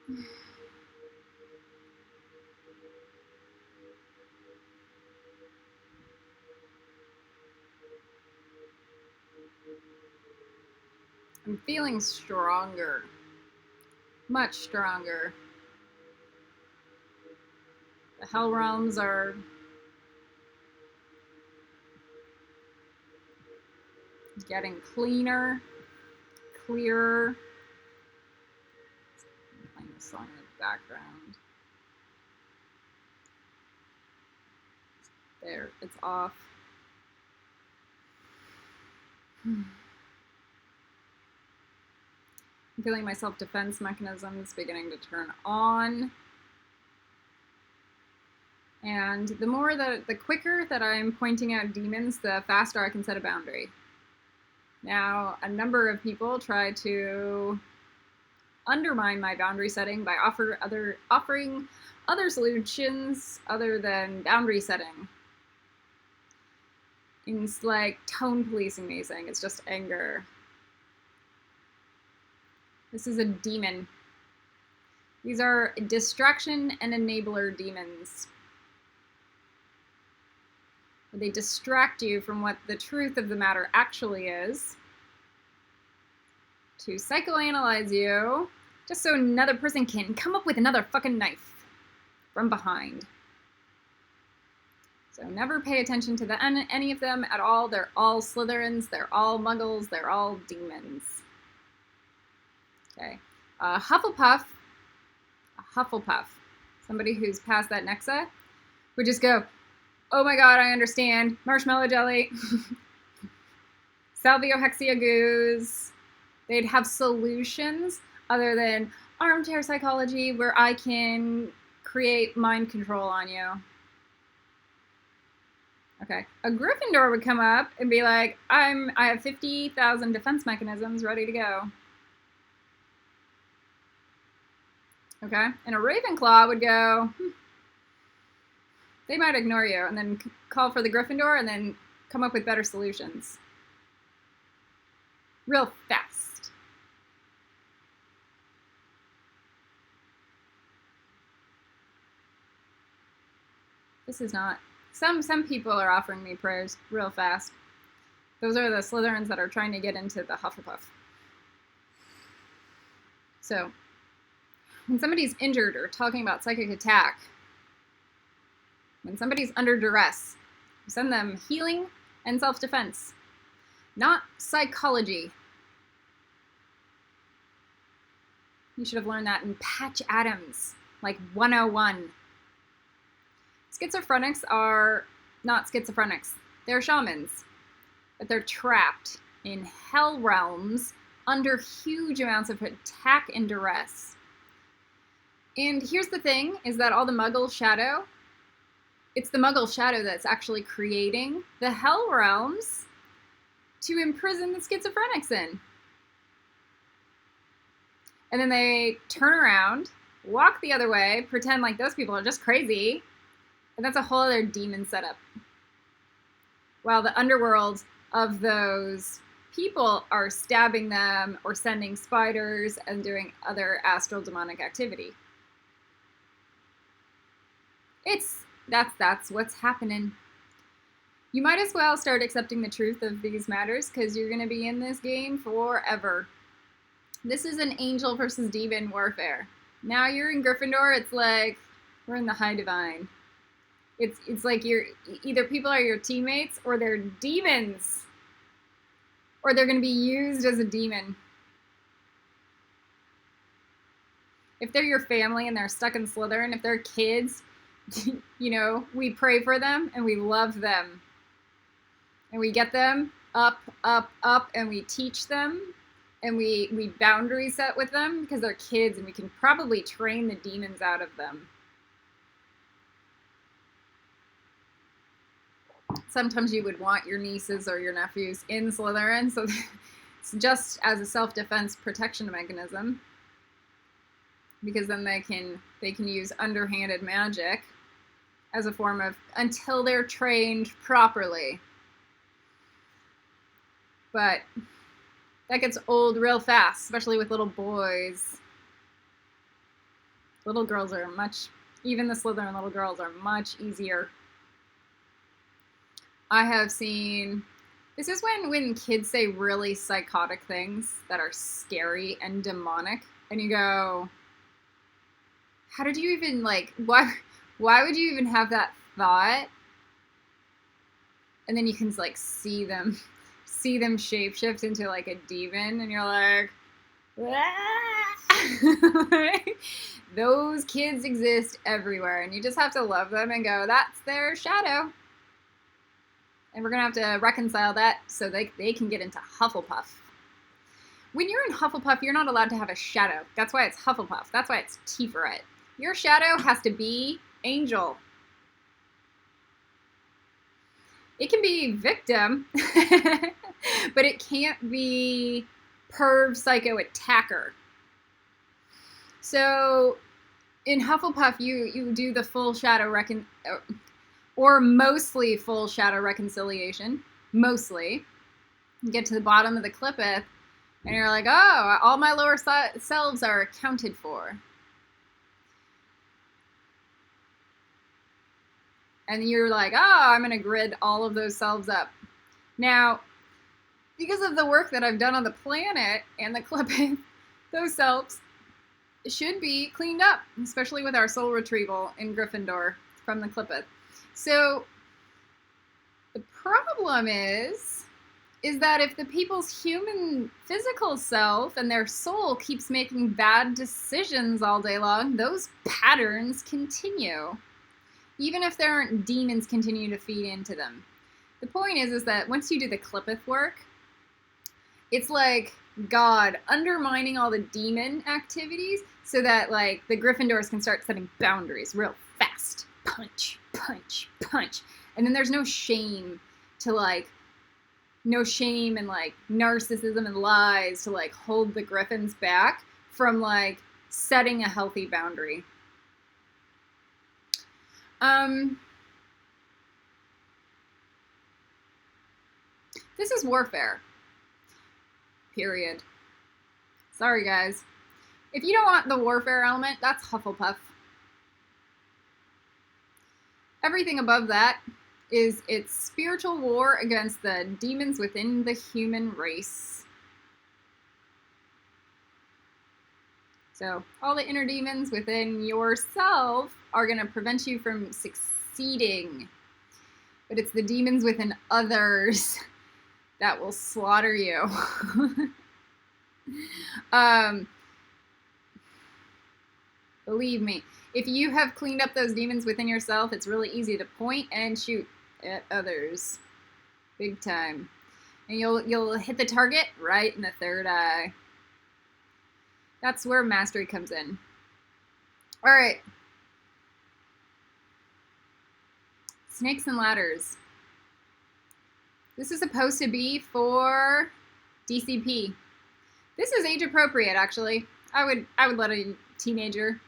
I'm feeling stronger. Much stronger. The hell realms are getting cleaner, clearer. I'm playing the song in the background. There, it's off. I'm feeling my self-defense mechanisms beginning to turn on. And the quicker that I'm pointing out demons, the faster I can set a boundary. Now, a number of people try to undermine my boundary setting by offering other solutions other than boundary setting. It's like tone policing me, saying it's just anger. This is a demon. These are distraction and enabler demons. They distract you from what the truth of the matter actually is, to psychoanalyze you, just so another person can come up with another fucking knife from behind. So never pay attention to any of them at all. They're all Slytherins, they're all Muggles, they're all demons. Okay. Hufflepuff, somebody who's past that Nexa, would just go, oh my god, I understand. Marshmallow jelly. Salvio-hexia goos. They'd have solutions other than armchair psychology where I can create mind control on you. Okay. A Gryffindor would come up and be like, I have 50,000 defense mechanisms ready to go. Okay. And a Ravenclaw would go, they might ignore you and then call for the Gryffindor and then come up with better solutions. Real fast. This is not... Some people are offering me prayers real fast. Those are the Slytherins that are trying to get into the Hufflepuff. So, when somebody's injured or talking about psychic attack, when somebody's under duress, send them healing and self-defense, not psychology. You should have learned that in Patch Adams, like 101. Schizophrenics are not schizophrenics. They're shamans, but they're trapped in hell realms under huge amounts of attack and duress. And here's the thing, is that all the Muggle shadow, it's the Muggle shadow that's actually creating the hell realms to imprison the schizophrenics in. And then they turn around, walk the other way, pretend like those people are just crazy, and that's a whole other demon setup. While the underworld of those people are stabbing them or sending spiders and doing other astral demonic activity. That's what's happening. You might as well start accepting the truth of these matters because you're going to be in this game forever. This is an angel versus demon warfare. Now you're in Gryffindor, it's like we're in the high divine. It's like you're either people are your teammates or they're demons. Or they're going to be used as a demon. If they're your family and they're stuck in Slytherin, if they're kids, you know, we pray for them and we love them. And we get them up, up, up, and we teach them. And we boundary set with them because they're kids and we can probably train the demons out of them. Sometimes you would want your nieces or your nephews in Slytherin, so it's just as a self-defense protection mechanism. Because then they can use underhanded magic as a form of, until they're trained properly. But that gets old real fast, especially with little boys. Little girls are even the Slytherin little girls are much easier. I have seen, this is when kids say really psychotic things that are scary and demonic, and you go, how did you even, like, why would you even have that thought? And then you can, like, see them shapeshift into, like, a demon, and you're like, those kids exist everywhere, and you just have to love them and go, that's their shadow. And we're going to have to reconcile that so they can get into Hufflepuff. When you're in Hufflepuff, you're not allowed to have a shadow. That's why it's Hufflepuff. That's why it's Tiferet. Your shadow has to be Angel. It can be Victim, but it can't be Perv Psycho Attacker. So in Hufflepuff, you do the full shadow or mostly full shadow reconciliation. Mostly. You get to the bottom of the Clippeth, and you're like, oh, all my lower selves are accounted for. And you're like, oh, I'm going to grid all of those selves up. Now, because of the work that I've done on the planet and the Clippeth, those selves should be cleaned up, especially with our soul retrieval in Gryffindor from the Clippeth. So the problem is that if the people's human physical self and their soul keeps making bad decisions all day long, those patterns continue. Even if there aren't demons continue to feed into them. The point is that once you do the Clippeth work, it's like God undermining all the demon activities so that, like, the Gryffindors can start setting boundaries real fast. Punch, punch, punch. And then there's no shame and, like, narcissism and lies to, like, hold the Griffins back from, like, setting a healthy boundary. This is warfare. Period. Sorry, guys. If you don't want the warfare element, that's Hufflepuff. Everything above that is its spiritual war against the demons within the human race. So all the inner demons within yourself are going to prevent you from succeeding. But it's the demons within others that will slaughter you. Believe me, if you have cleaned up those demons within yourself, it's really easy to point and shoot at others. Big time. And you'll hit the target right in the third eye. That's where mastery comes in. All right. Snakes and ladders. This is supposed to be for DCP. This is age appropriate, actually. I would let a teenager.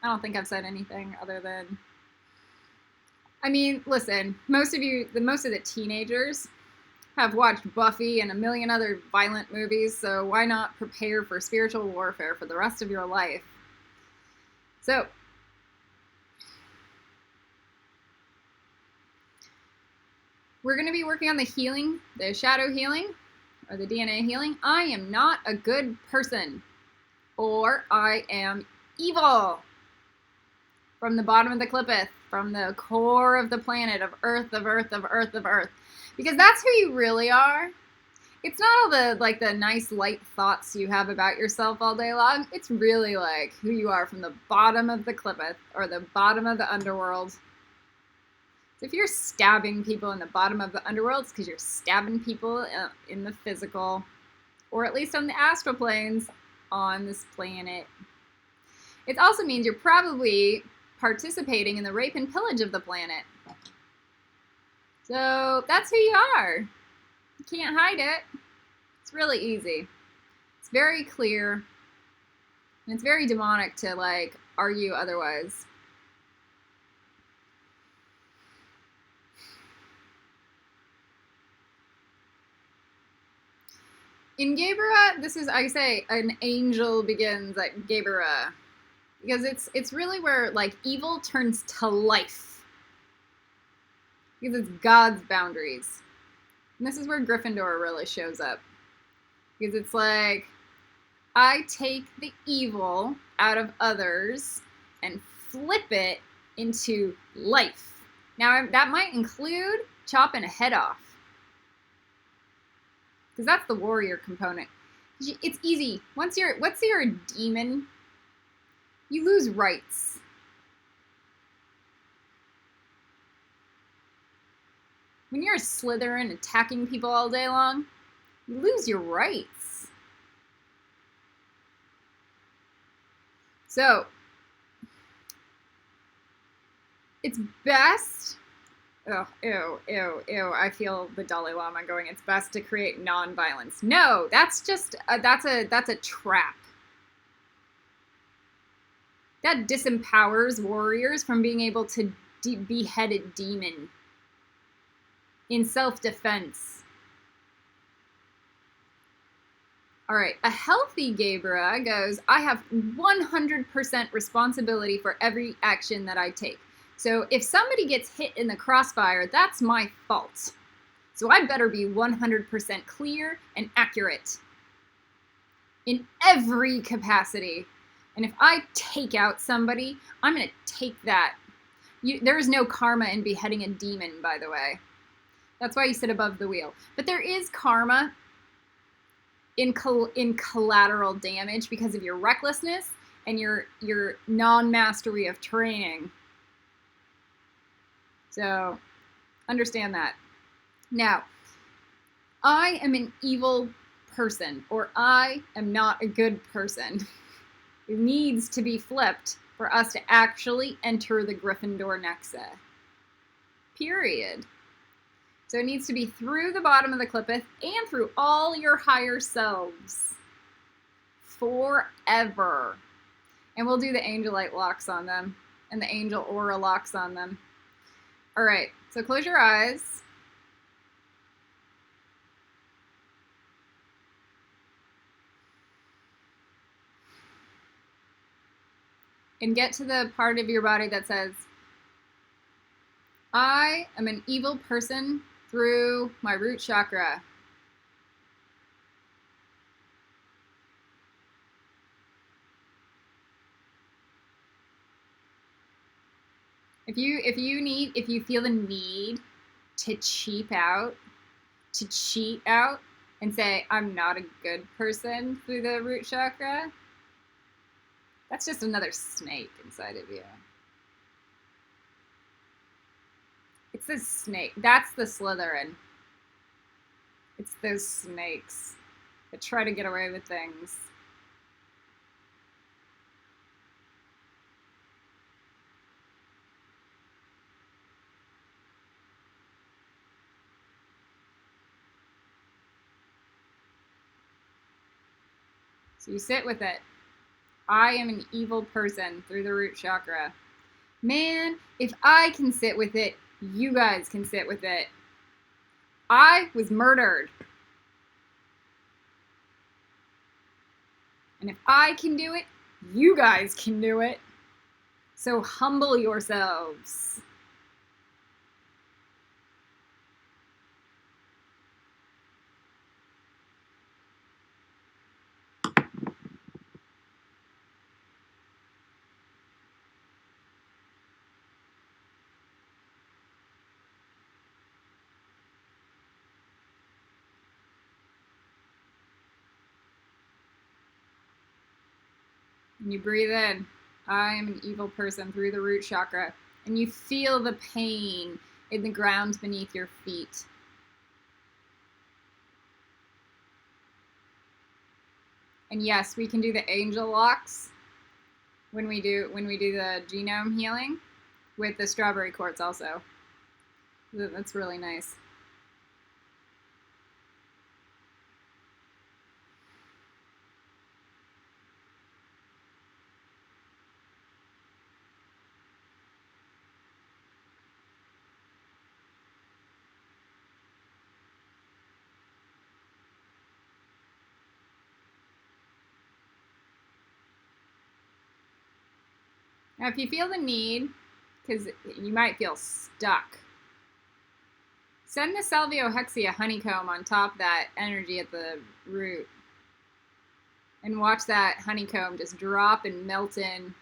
I don't think I've said anything other than, I mean, listen, most of the teenagers have watched Buffy and a million other violent movies, so why not prepare for spiritual warfare for the rest of your life? So, we're going to be working on the healing, the shadow healing, or the DNA healing. I am not a good person, or I am evil. From the bottom of the Clippeth, from the core of the planet, of Earth, of Earth, of Earth, of Earth. Because that's who you really are. It's not all the nice light thoughts you have about yourself all day long. It's really like who you are from the bottom of the Clippeth, or the bottom of the underworld. So if you're stabbing people in the bottom of the underworld, it's because you're stabbing people in the physical, or at least on the astral planes on this planet. It also means you're probably participating in the rape and pillage of the planet. So that's who you are. You can't hide it. It's really easy. It's very clear. And it's very demonic to, like, argue otherwise. In Gaebera, this is, I say, an angel begins at Gaebera. because it's really where like evil turns to life, because it's God's boundaries. And this is where Gryffindor really shows up, because it's like, I take the evil out of others and flip it into life. Now, that might include chopping a head off, because that's the warrior component. It's easy. Once you're a demon, you lose rights. When you're a Slytherin attacking people all day long, you lose your rights. So, it's best. Oh, ew! I feel the Dalai Lama going. It's best to create non-violence. No, that's just that's a trap. That disempowers warriors from being able to behead a demon in self-defense. All right, a healthy Gaebra goes, I have 100% responsibility for every action that I take. So if somebody gets hit in the crossfire, that's my fault. So I better be 100% clear and accurate in every capacity. And if I take out somebody, I'm going to take that. There is no karma in beheading a demon, by the way. That's why you sit above the wheel. But there is karma in collateral damage because of your recklessness and your non-mastery of training. So understand that. Now, I am an evil person, or I am not a good person. It needs to be flipped for us to actually enter the Gryffindor Nexa. Period. So it needs to be through the bottom of the Clippeth and through all your higher selves. Forever. And we'll do the Angelite locks on them and the Angel Aura locks on them. All right, so close your eyes. And get to the part of your body that says, I am an evil person through my root chakra. If you feel the need to cheat out and say, I'm not a good person through the root chakra, that's just another snake inside of you. It's the snake. That's the Slytherin. It's those snakes that try to get away with things. So you sit with it. I am an evil person through the root chakra. Man, if I can sit with it, you guys can sit with it. I was murdered. And if I can do it, you guys can do it. So humble yourselves. And you breathe in, I am an evil person through the root chakra. And you feel the pain in the ground beneath your feet. And yes, we can do the angel locks when we do the genome healing with the strawberry quartz also. That's really nice. Now, if you feel the need, because you might feel stuck, send the salviohexia honeycomb on top of that energy at the root. And watch that honeycomb just drop and melt in.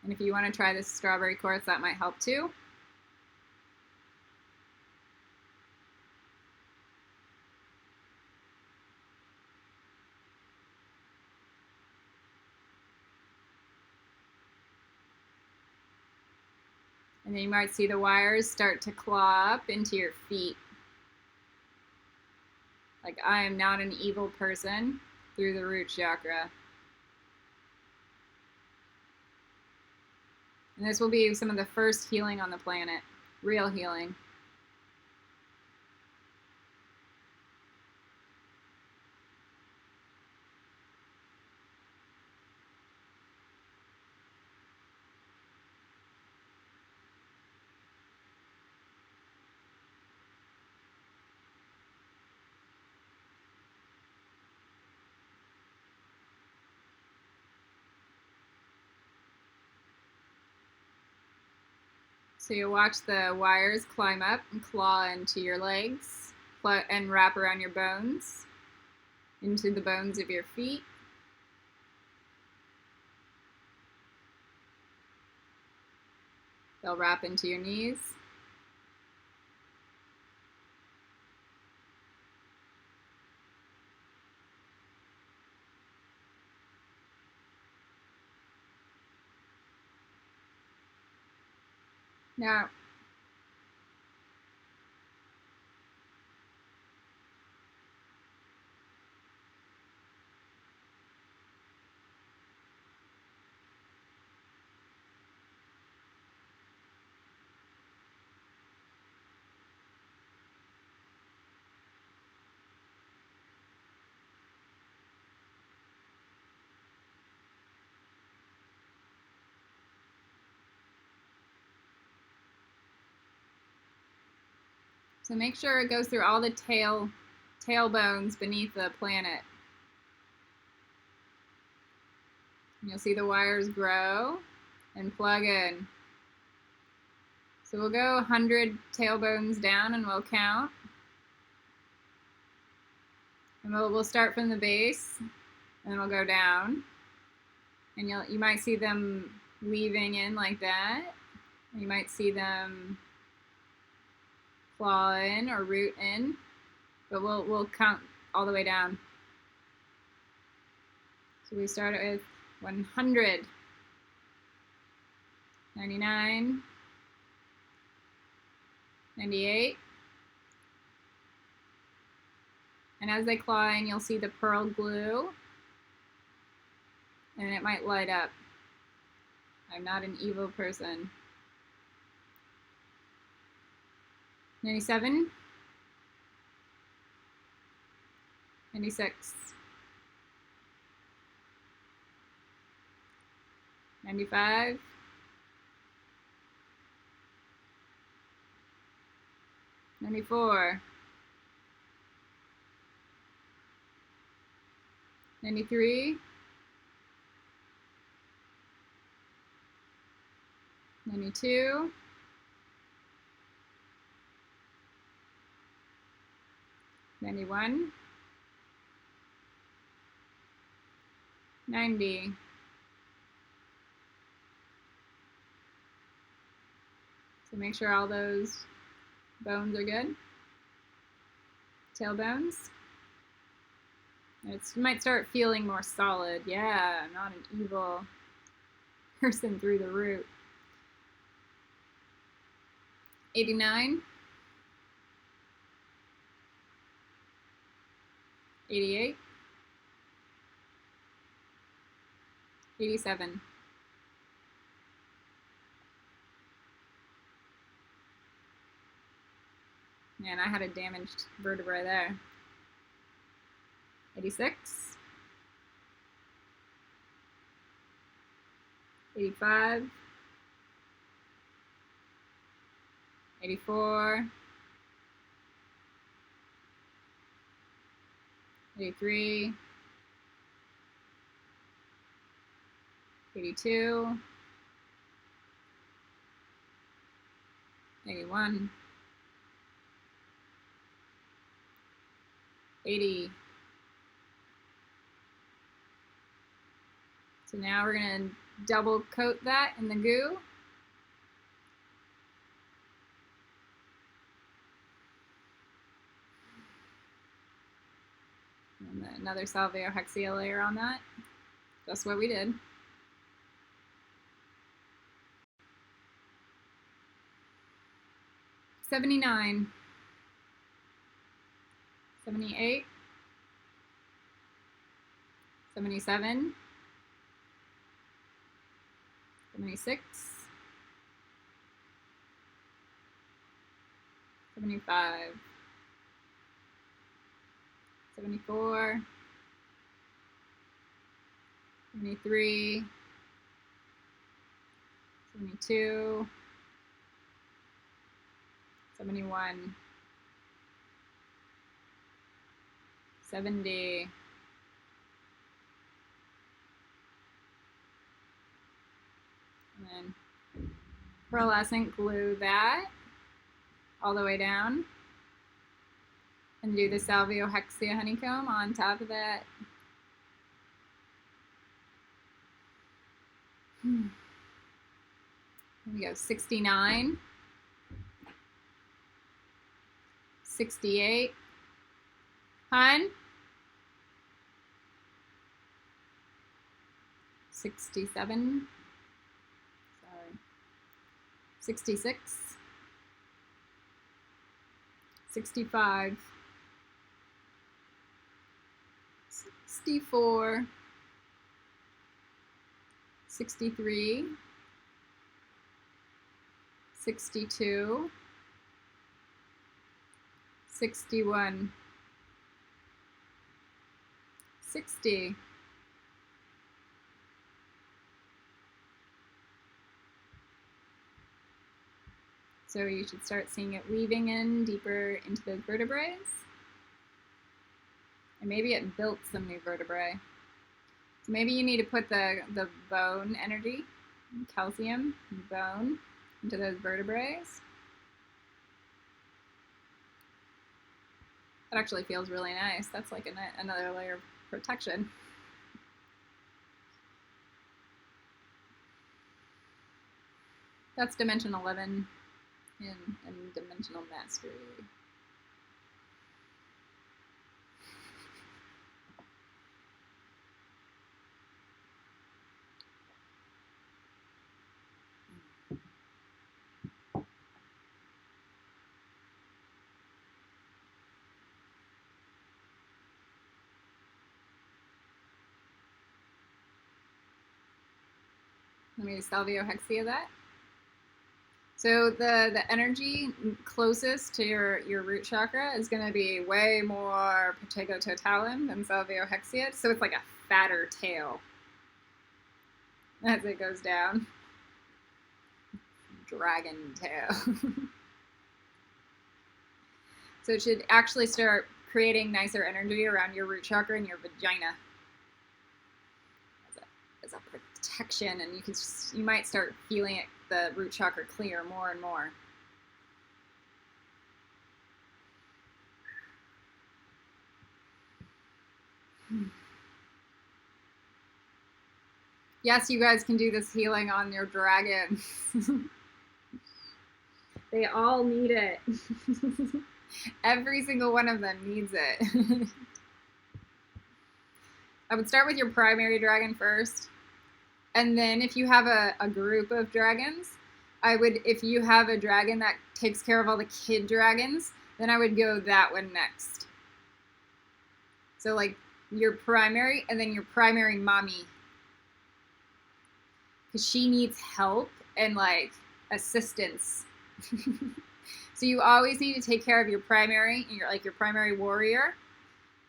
And if you want to try this strawberry quartz, that might help too. And then you might see the wires start to claw up into your feet. Like, I am not an evil person, through the root chakra. And this will be some of the first healing on the planet. Real healing. So you'll watch the wires climb up and claw into your legs and wrap around your bones, into the bones of your feet. They'll wrap into your knees. Now, so make sure it goes through all the tailbones beneath the planet. And you'll see the wires grow and plug in. So we'll go 100 tailbones down and we'll count. And we'll start from the base and then we'll go down. And you might see them weaving in like that. You might see them claw in or root in, but we'll count all the way down. So we start with 100, 99, 98, and as they claw in, you'll see the pearl glue, and it might light up. I'm not an evil person. 97, 96, 95, 94, 93, 92, 91, 90, so make sure all those bones are good. Tailbones. It might start feeling more solid. Yeah, I'm not an evil person through the root. 89, 88, 87. Man, I had a damaged vertebrae there. 86, 85, 84, 83, 82, 81, 80. So now we're going to double coat that in the goo. And then another salviohexia layer on that. Just what we did. $79, $78, $77, $76, $75, $74, $73, $72, $71, $70, and then pearlescent glue that all the way down and do the salviohexia honeycomb on top of that. Here we go. 69, 68, hun, 67, sorry, 66, 65, 64, 63, 62, 61, 60, 'So you should start seeing it weaving in deeper into those vertebrae. And maybe it built some new vertebrae. So maybe you need to put the bone energy, calcium, bone, into those vertebrae. That actually feels really nice. That's like another layer of protection. That's dimension 11 in dimensional mastery. Let me salviohexia that. So the energy closest to your root chakra is going to be way more Protego totalum than salviohexia. So it's like a fatter tail as it goes down. Dragon tail. So it should actually start creating nicer energy around your root chakra and your vagina as a protection, and you might start feeling it, the root chakra clear more and more. Yes, you guys can do this healing on your dragons. They all need it. Every single one of them needs it. I would start with your primary dragon first. And then if you have a group of dragons, if you have a dragon that takes care of all the kid dragons, then I would go that one next. So like your primary and then your primary mommy. Because she needs help and like assistance. So you always need to take care of your primary, and your primary warrior.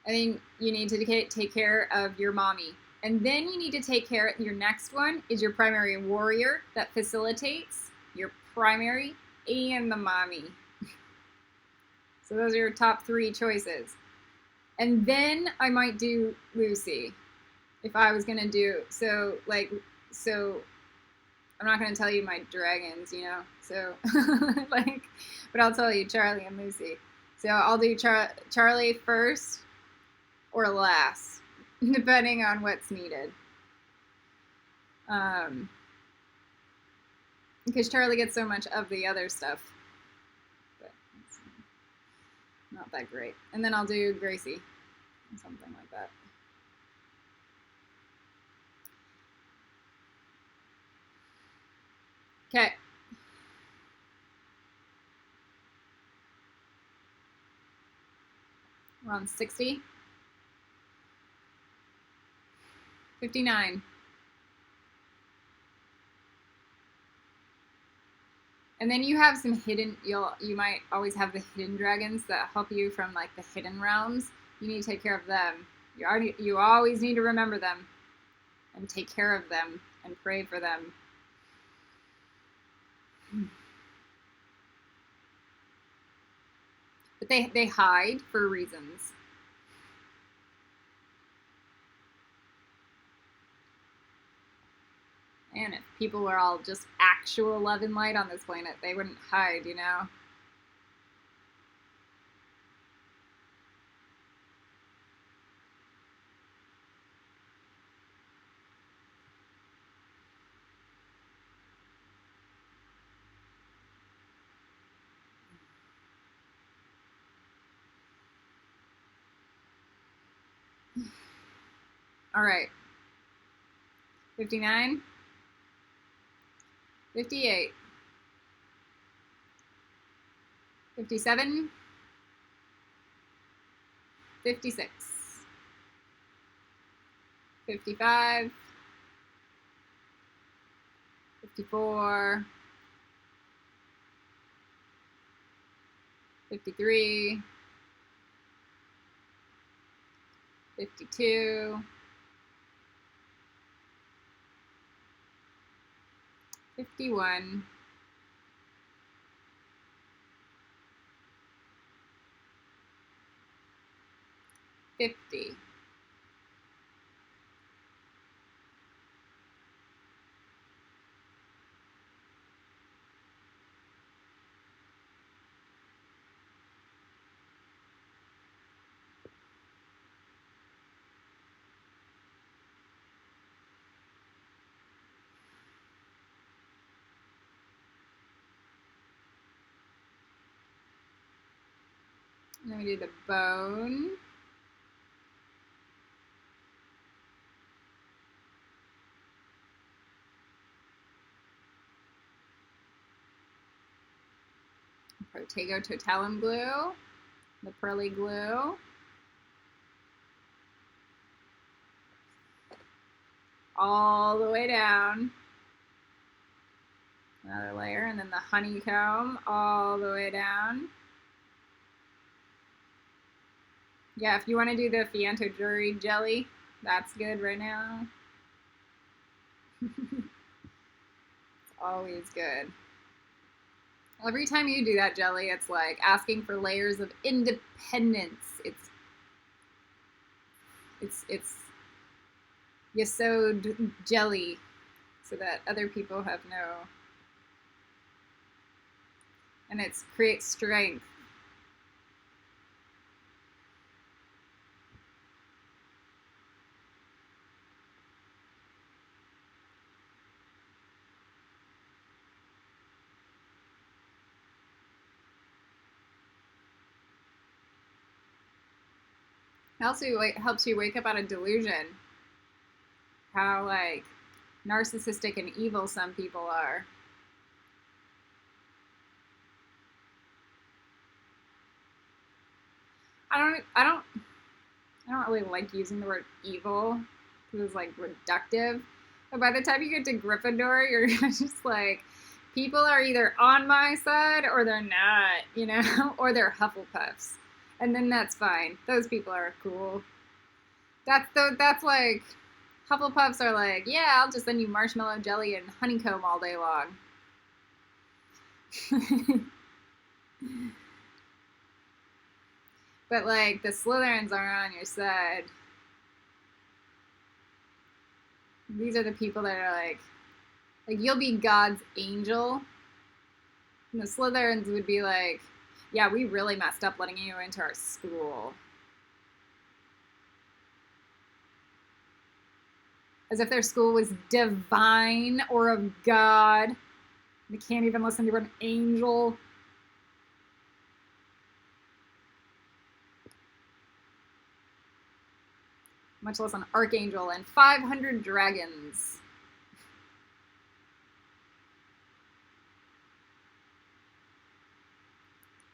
And then you need to take care of your mommy. And then you need to take care of your next one is your primary warrior that facilitates your primary and the mommy. So those are your top 3 choices. And then I might do Lucy if I was going to do, so like So I'm not going to tell you my dragons, so like, but I'll tell you Charlie and Lucy. So I'll do Charlie first or last, depending on what's needed. Because Charlie gets so much of the other stuff, but it's not that great. And then I'll do Gracie, or something like that. Okay. We're on 60. 59. And then you have some hidden, you might always have the hidden dragons that help you from like the hidden realms. You need to take care of them. You always need to remember them and take care of them and pray for them. But they hide for reasons. And if people were all just actual love and light on this planet, they wouldn't hide, All right. 59. 58. 57. 56. 55. 54. 53. 52. 51. 50. And then we do the bone. Protego totalum glue, the pearly glue. All the way down. Another layer, and then the honeycomb all the way down. Yeah, if you want to do the Fianto Jury jelly, that's good right now. It's always good. Every time you do that jelly, it's like asking for layers of independence. It's Yesod jelly so that other people have no, and it creates strength. It also helps you wake up out of delusion. How like narcissistic and evil some people are. I don't really like using the word evil because it's like reductive. But by the time you get to Gryffindor, you're just like, people are either on my side or they're not, or they're Hufflepuffs. And then that's fine. Those people are cool. That's like, Hufflepuffs are like, yeah, I'll just send you marshmallow jelly and honeycomb all day long. But like the Slytherins are on your side. These are the people that are like you'll be God's angel. And the Slytherins would be like, yeah, we really messed up letting you into our school. As if their school was divine or of God. They can't even listen to an angel. Much less an archangel, and 500 dragons.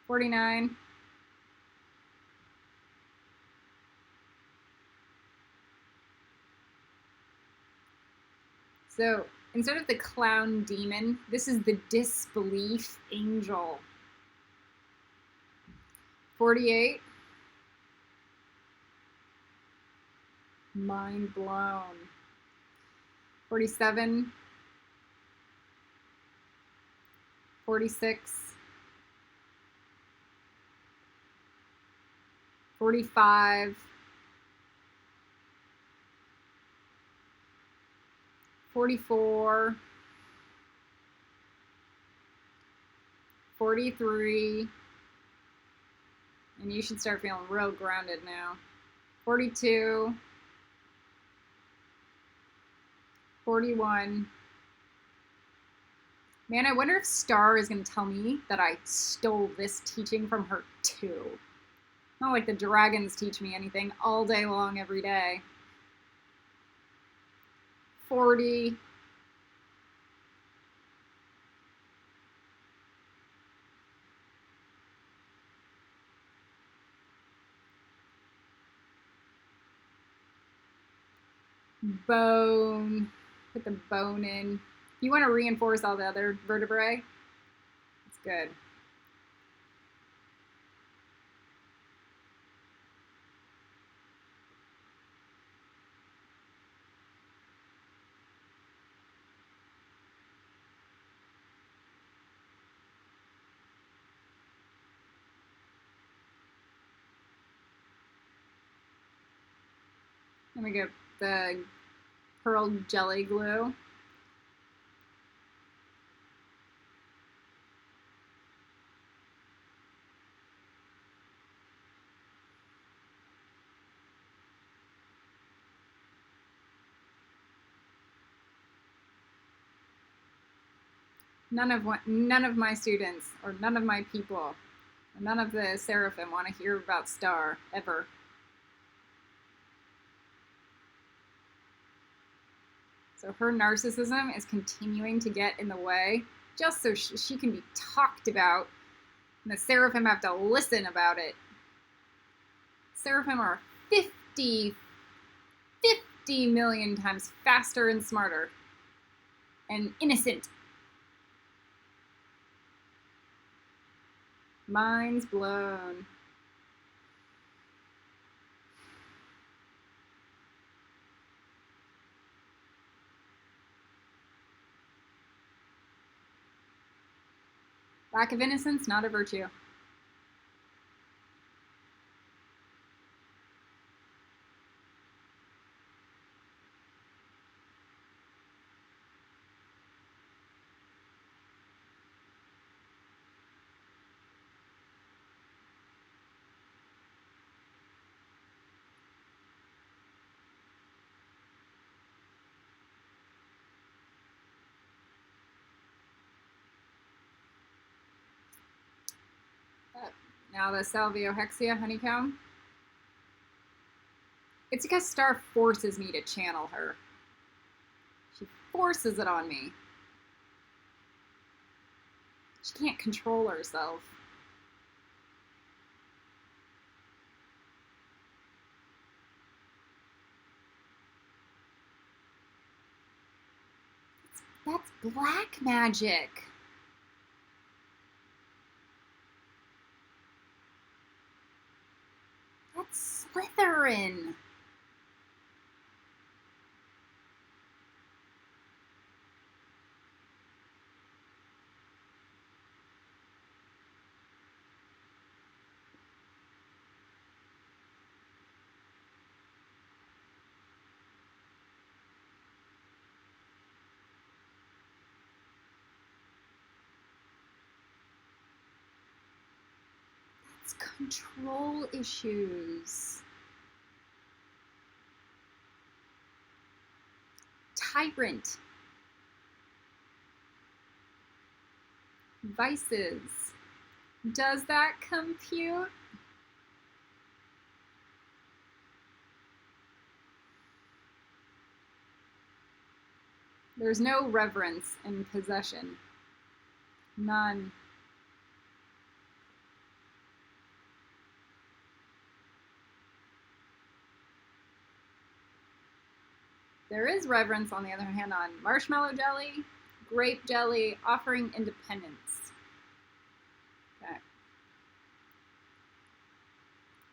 $49. So instead of the clown demon, this is the disbelief angel. 48. Mind blown. 47. 46. 45. 44. 43. And you should start feeling real grounded now. 42. 41. Man, I wonder if Star is going to tell me that I stole this teaching from her too. Not like the dragons teach me anything all day long, every day. 40. 'Bone. Put the bone in. You want to reinforce all the other vertebrae? It's good. Let me get the pearl jelly glue. None of my students, or none of my people, or none of the seraphim want to hear about Star ever. So her narcissism is continuing to get in the way just so she can be talked about, and the seraphim have to listen about it. Seraphim are 50 million times faster and smarter and innocent. Minds blown. Lack of innocence, not a virtue. Now the salviohexia honeycomb. It's because Star forces me to channel her. She forces it on me. She can't control herself. That's black magic. That's Slytherin. It's control issues. Tyrant. Vices. Does that compute? There's no reverence in possession. None. There is reverence, on the other hand, on marshmallow jelly, grape jelly, offering independence. Okay.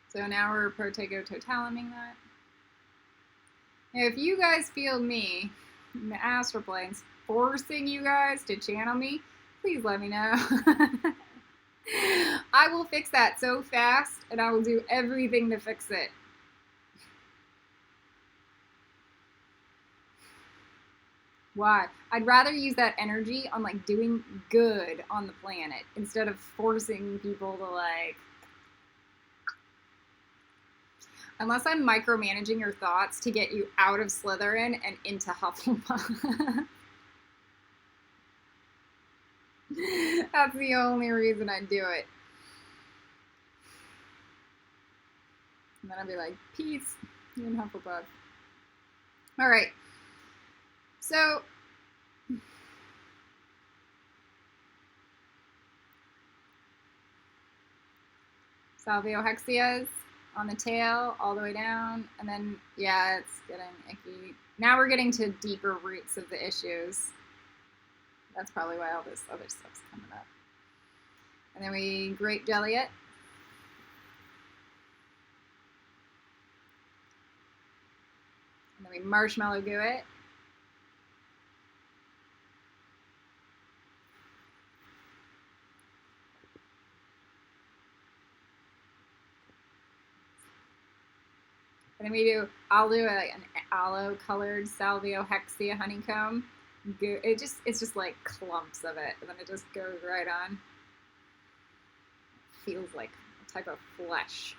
So now we're protego totaliming that. Now, if you guys feel me in the astral planes forcing you guys to channel me, please let me know. I will fix that so fast, and I will do everything to fix it. Why? I'd rather use that energy on like doing good on the planet instead of forcing people to like. Unless I'm micromanaging your thoughts to get you out of Slytherin and into Hufflepuff. That's the only reason I do it. And then I'll be like, peace, you in Hufflepuff. All right. So, salviohexeas on the tail all the way down, and then, yeah, it's getting icky. Now we're getting to deeper roots of the issues. That's probably why all this other stuff's coming up. And then we grape jelly it. And then we marshmallow goo it. And then I'll do an aloe colored salviohexea honeycomb. It's just like clumps of it, and then it just goes right on. It feels like a type of flesh.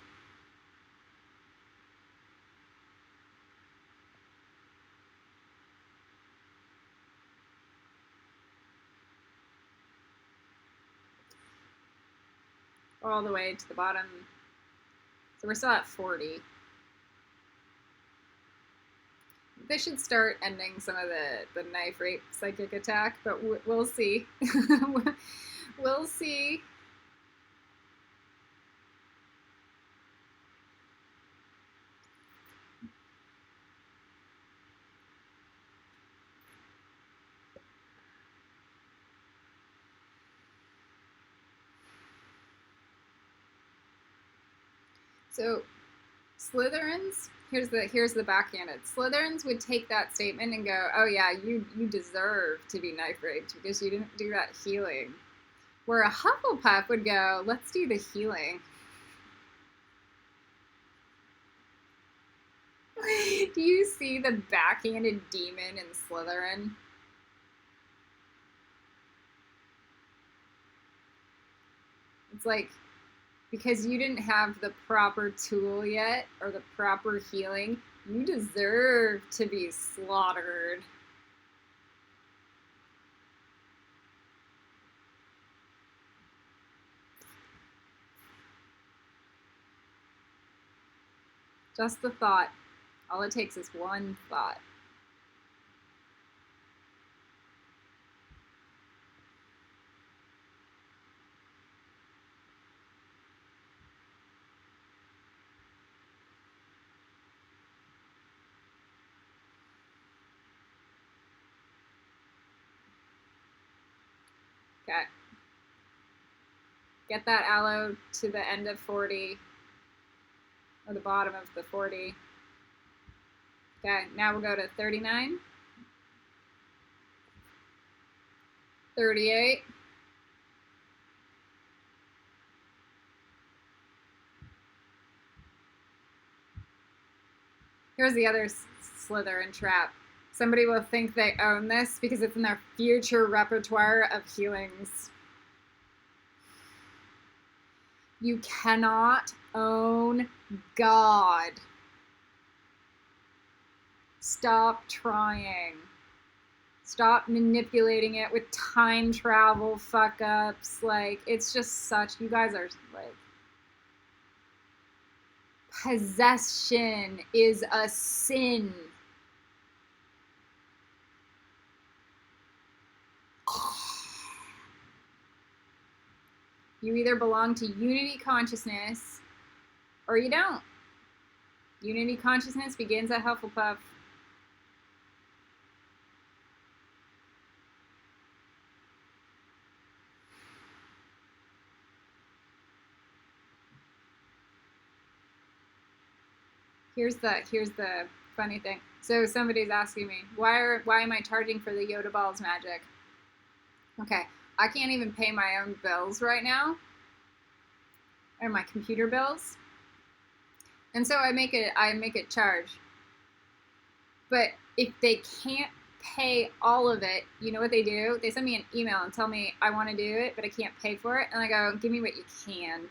All the way to the bottom. So we're still at 40. This should start ending some of the knife rape psychic attack, but we'll see. We'll see. So Slytherins, here's the backhanded. Slytherins would take that statement and go, oh yeah, you deserve to be knife raped because you didn't do that healing. Where a Hufflepuff would go, let's do the healing. Do you see the backhanded demon in Slytherin? It's like, because you didn't have the proper tool yet, or the proper healing, you deserve to be slaughtered. Just the thought. All it takes is one thought. Okay. Get that aloe to the end of 40, or the bottom of the 40. Okay, now we'll go to 39, 38, here's the other Slytherin trap. Somebody will think they own this because it's in their future repertoire of healings. You cannot own God. Stop trying. Stop manipulating it with time travel fuck ups. Like, it's just such, you guys are like, possession is a sin. You either belong to unity consciousness or you don't. Unity consciousness begins at Hufflepuff. Here's the funny thing. So somebody's asking me, why am I charging for the Yoda Balls magic? Okay, I can't even pay my own bills right now, or my computer bills, and so I make it charge. But if they can't pay all of it, you know what they do? They send me an email and tell me I want to do it, but I can't pay for it, and I go, give me what you can.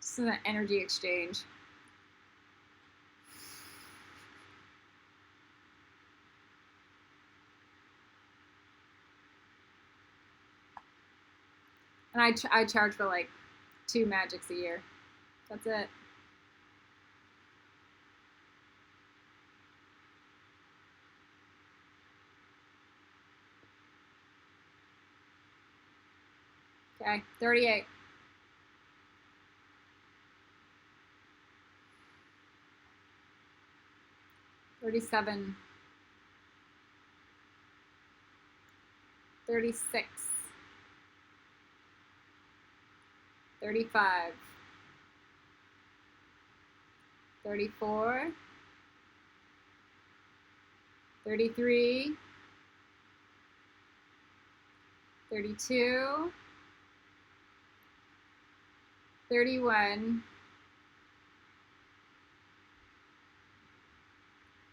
Just an energy exchange. And I charge for like 2 magics a year. That's it. Okay, 38. 37. 36. 35. 34. 33. 32. 31.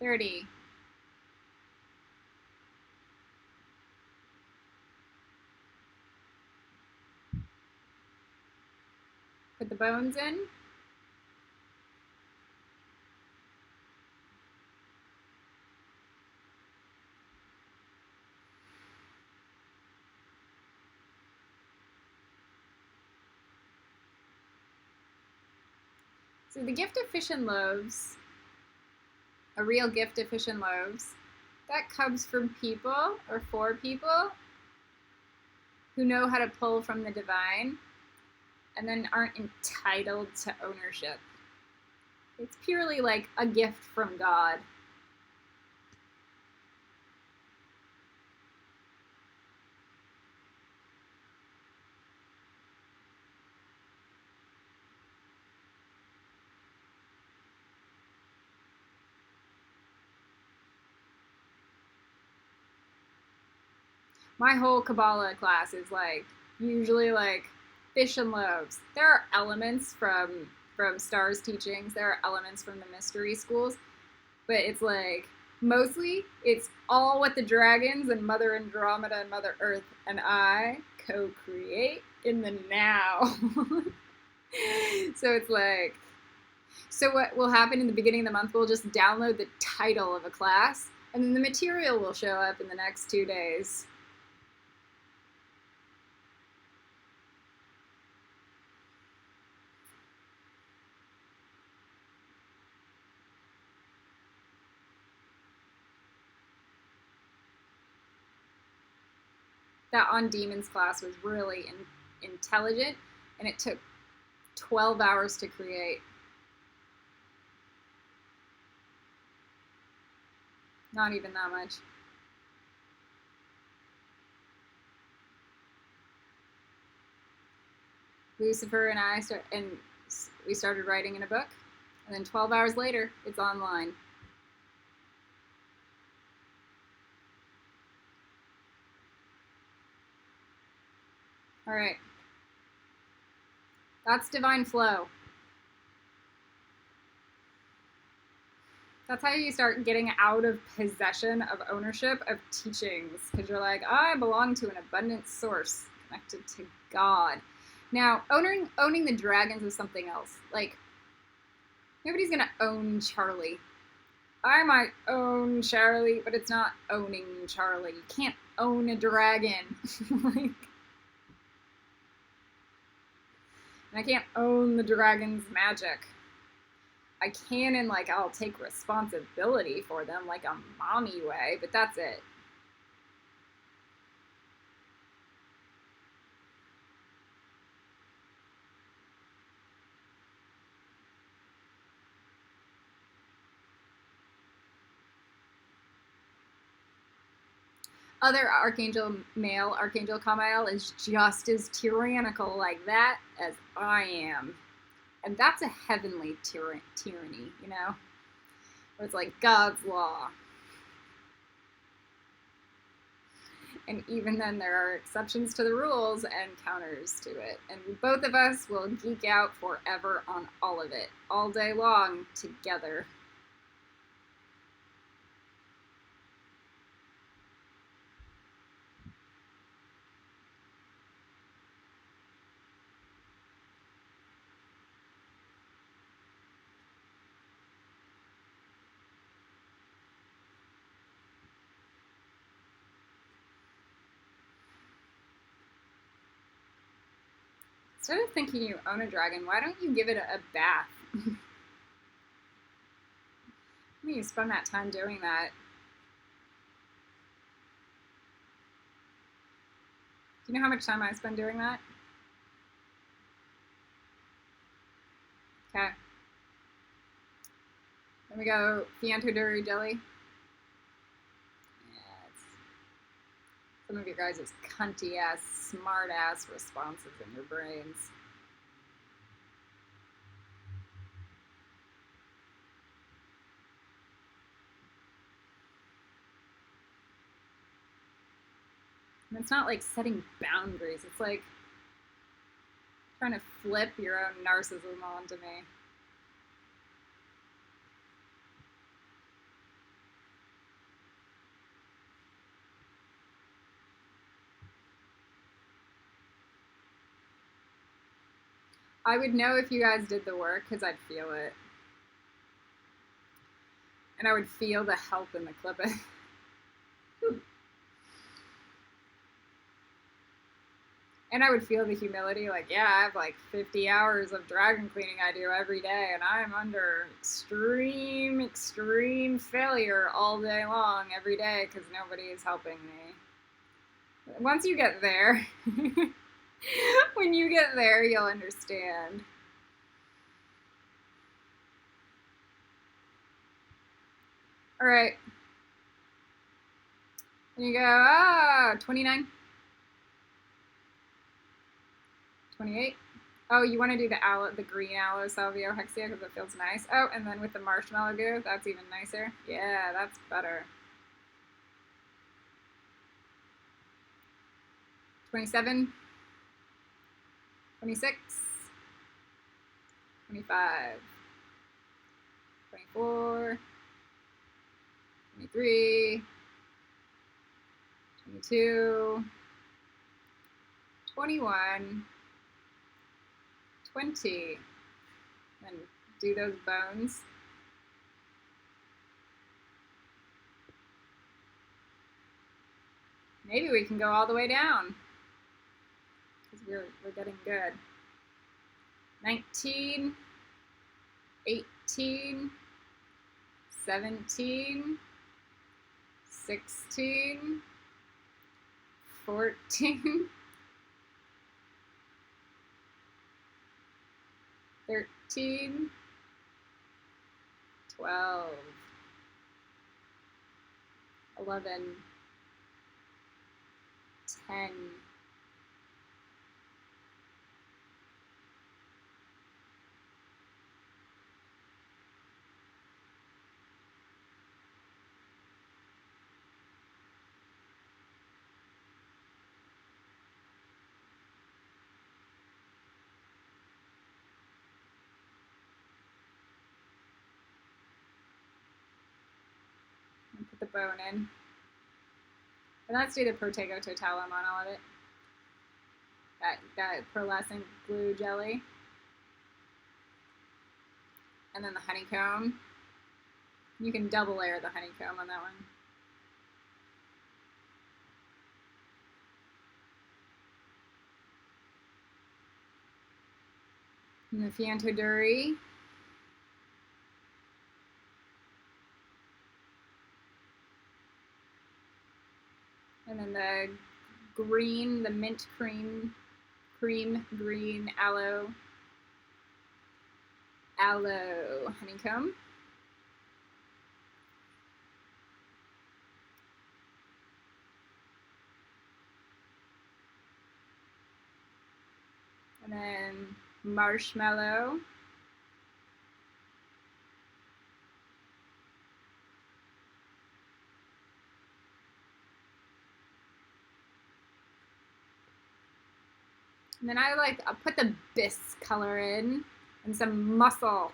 30. Put the bones in. So the gift of fish and loaves, a real gift of fish and loaves, that comes from people or for people who know how to pull from the divine and then aren't entitled to ownership. It's purely like a gift from God. My whole Kabbalah class is like usually like fish and loaves. There are elements from Star's teachings. There are elements from the mystery schools, but it's like mostly it's all what the dragons and Mother Andromeda and Mother Earth and I co-create in the now. So it's like, so what will happen in the beginning of the month, we'll just download the title of a class and then the material will show up in the next 2 days. That On Demons class was really intelligent, and it took 12 hours to create. Not even that much. Lucifer and I we started writing in a book, and then 12 hours later, it's online. All right. That's divine flow. That's how you start getting out of possession of ownership of teachings, because you're like, I belong to an abundant source connected to God. Now, owning the dragons is something else. Like, nobody's gonna own Charlie. I might own Charlie, but it's not owning Charlie. You can't own a dragon. Like, and I can't own the dragon's magic. I can, and like, I'll take responsibility for them like a mommy way, but that's it. Other archangel, male archangel Kamael, is just as tyrannical like that as I am. And that's a heavenly tyranny, you know? Where it's like God's law. And even then, there are exceptions to the rules and counters to it. And both of us will geek out forever on all of it, all day long, together. Instead of thinking you own a dragon, why don't you give it a bath? I mean, you spend that time doing that. Do you know how much time I spend doing that? Okay. Then we go Fianto Duri Jelly. Yeah, it's some of your guys' cunty ass, smart ass responses in your brains. And it's not like setting boundaries. It's like trying to flip your own narcissism onto me. I would know if you guys did the work because I'd feel it. And I would feel the help in the clipping. And I would feel the humility, like, yeah, I have like 50 hours of dragon cleaning I do every day, and I'm under extreme, extreme failure all day long, every day, because nobody is helping me. Once you get there, when you get there, you'll understand. All right. And you go, 29. 28. Oh, you want to do the aloe, the green aloe salvio hexia because it feels nice. Oh, and then with the marshmallow goo, that's even nicer. Yeah, that's better. 27. 26. 25. 24. 23. 22. 21. 20. And do those bones. Maybe we can go all the way down because we're getting good. 19, 18, 17, 16, 14, 13, 12, 11, 10, put the bone in. And let's do the Protego Totalum on all of it. that pearlescent glue jelly. And then the honeycomb. You can double layer the honeycomb on that one. And the Fianto Duri. And then the green, the mint cream green aloe honeycomb. And then marshmallow. And then I'll put the bisque color in and some muscle.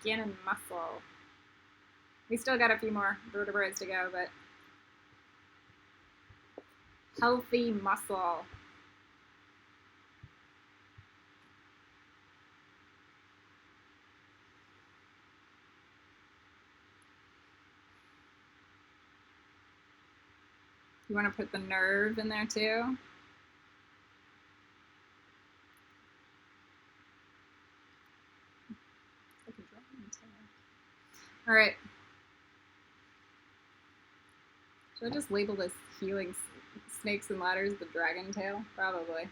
Skin and muscle. We still got a few more vertebrates to go, but healthy muscle. You want to put the nerve in there too? All right. Should I just label this healing snakes and ladders the dragon tail? Probably.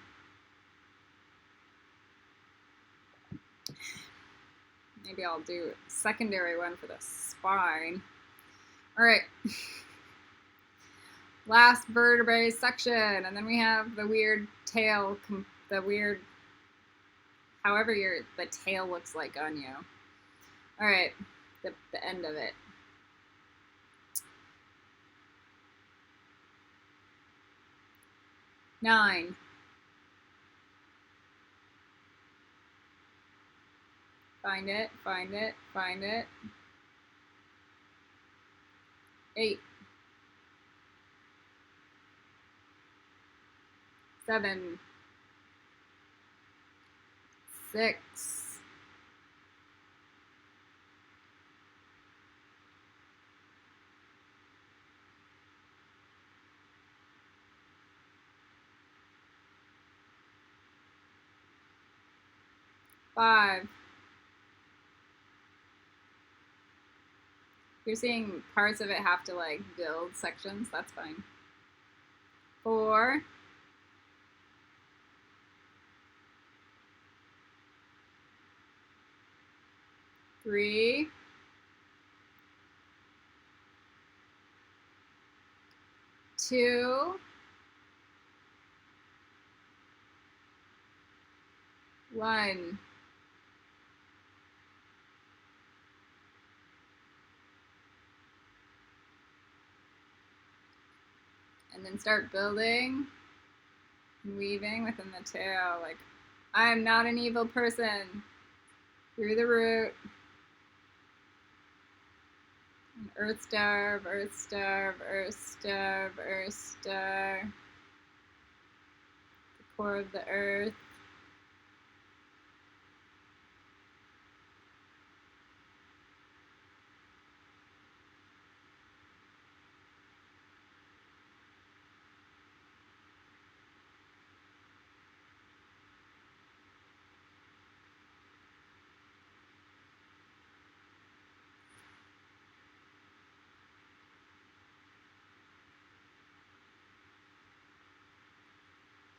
Maybe I'll do a secondary one for the spine. All right. Last vertebrae section, and then we have the weird tail, the weird, however the tail looks like on you. All right, the end of it. Nine. Find it, find it, find it. 8. 7. 6. 5. You're seeing parts of it have to like build sections, that's fine. 4. 3. 2. 1. And then start building and weaving within the tail. Like, I am not an evil person. Through the root. And earth starve, earth starve, earth starve, earth starve. The core of the earth.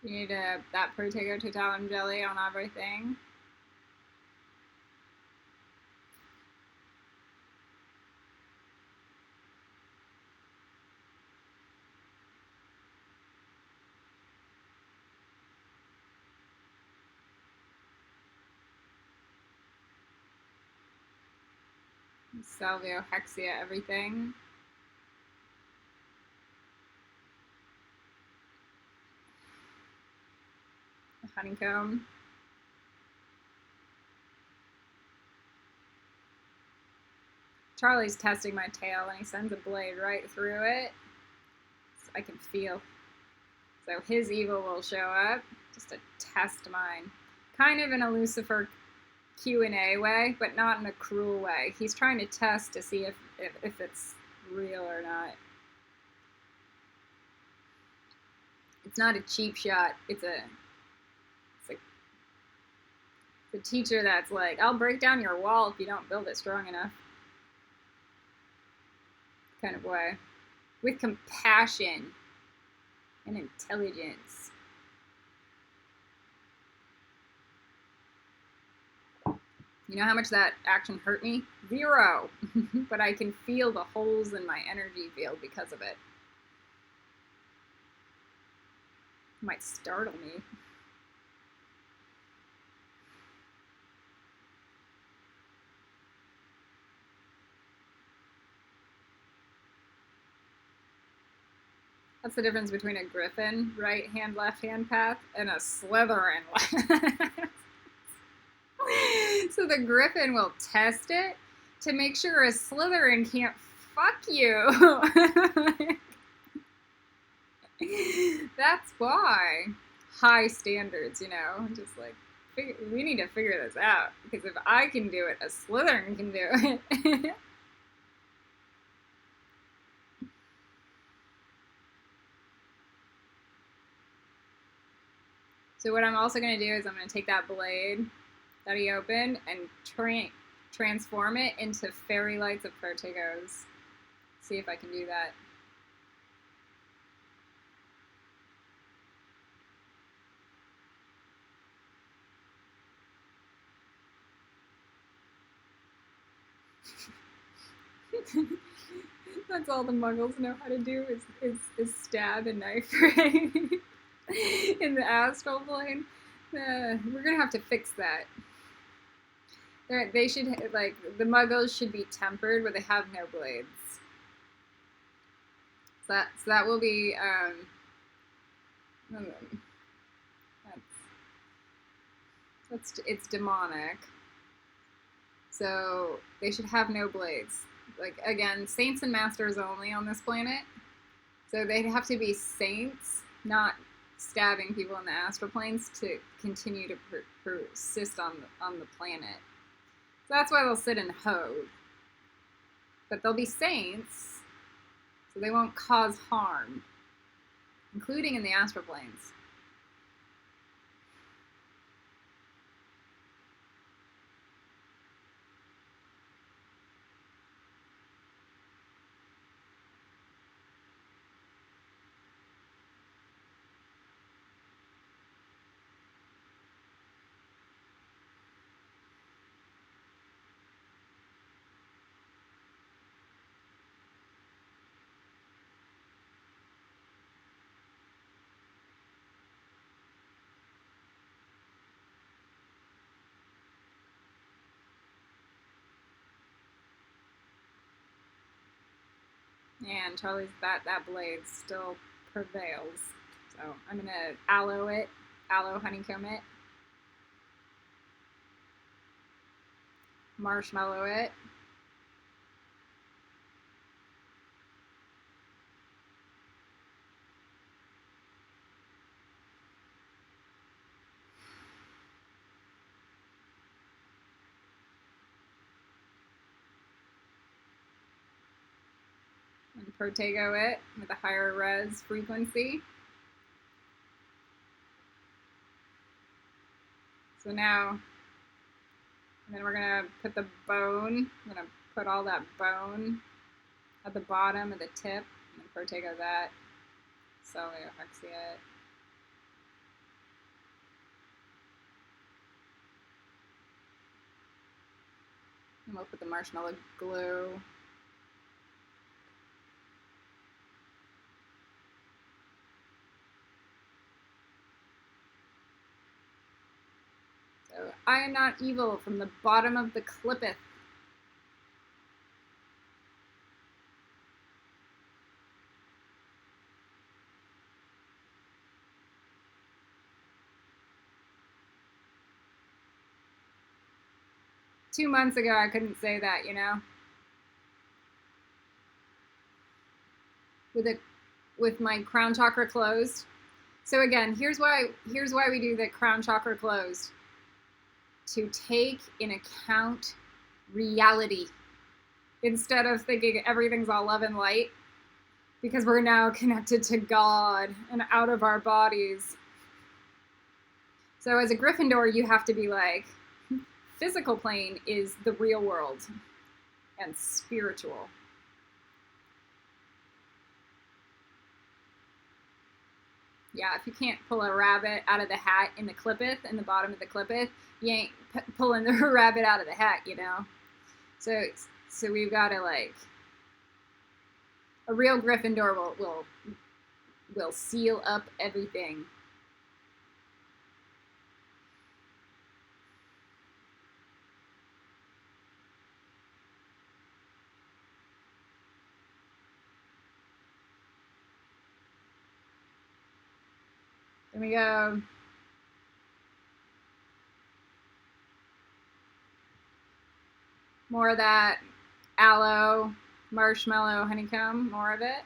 You need that Protego Totalum jelly on everything. Salvio Hexia everything. The honeycomb. Charlie's testing my tail and he sends a blade right through it. So I can feel So his evil will show up just to test mine. Kind of in a Lucifer Q&A way, but not in a cruel way. He's trying to test to see if it's real or not. It's not a cheap shot. It's a teacher that's like, I'll break down your wall if you don't build it strong enough. Kind of way. With compassion and intelligence. You know how much that action hurt me? 0. But I can feel the holes in my energy field because of it. It might startle me. That's the difference between a griffin, right hand, left hand path, and a Slytherin. So the griffin will test it to make sure a Slytherin can't fuck you. That's why. High standards, you know, just like, we need to figure this out, because if I can do it, a Slytherin can do it. So what I'm also going to do is I'm going to take that blade that he opened and transform it into fairy lights of Protegos. See if I can do that. That's all the Muggles know how to do is stab and knife right in the astral plane. We're gonna have to fix that. They should, like, the Muggles should be tempered where they have no blades. So that will be it's demonic. So they should have no blades. Like, again, saints and masters only on this planet. So they'd have to be saints, not stabbing people in the astral planes, to continue to persist on the planet. So that's why they'll sit in Hode. But they'll be saints, so they won't cause harm, including in the astral planes. And Charlie's that blade still prevails. So I'm gonna aloe honeycomb it, marshmallow it. And Protego it with a higher res frequency. So now, and then we're gonna put the bone, I'm gonna put all that bone at the bottom of the tip, and then Protego that, Celiohexia it. And we'll put the marshmallow glue. So, I am not evil from the bottom of the clippeth. Two months ago, I couldn't say that, you know? With my crown chakra closed, So again, here's why we do the crown chakra closed. To take in account reality instead of thinking everything's all love and light, because we're now connected to God and out of our bodies. So as a Gryffindor, you have to be like, physical plane is the real world and spiritual. Yeah, if you can't pull a rabbit out of the hat in the clippeth, in the bottom of the clippeth, you ain't pulling the rabbit out of the hat, you know? So we've got to, like, a real Gryffindor will seal up everything. Then we go more of that aloe, marshmallow, honeycomb, more of it.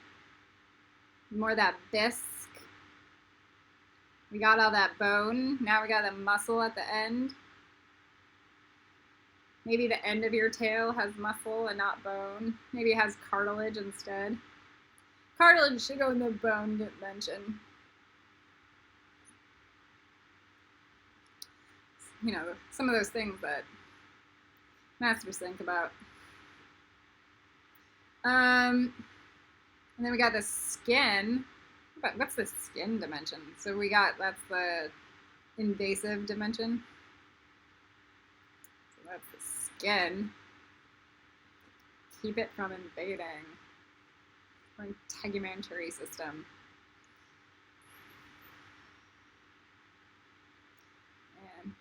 More of that bisque. We got all that bone. Now we got the muscle at the end. Maybe the end of your tail has muscle and not bone. Maybe it has cartilage instead. Cartilage should go in the bone dimension. You know, some of those things that masters think about. And then we got the skin. What's the skin dimension? So we got, that's the invasive dimension. So that's the skin. Keep it from invading. Or integumentary system. And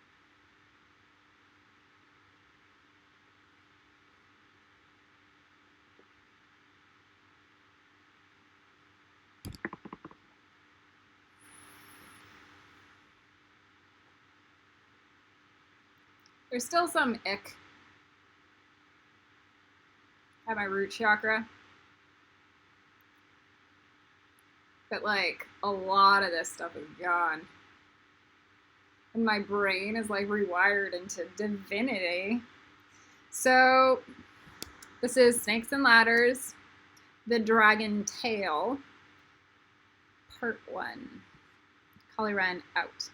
there's still some ick at my root chakra. But like a lot of this stuff is gone. And my brain is like rewired into divinity. So this is Snakes and Ladders, the Dragon Tail, Part 1. Collie Wren out.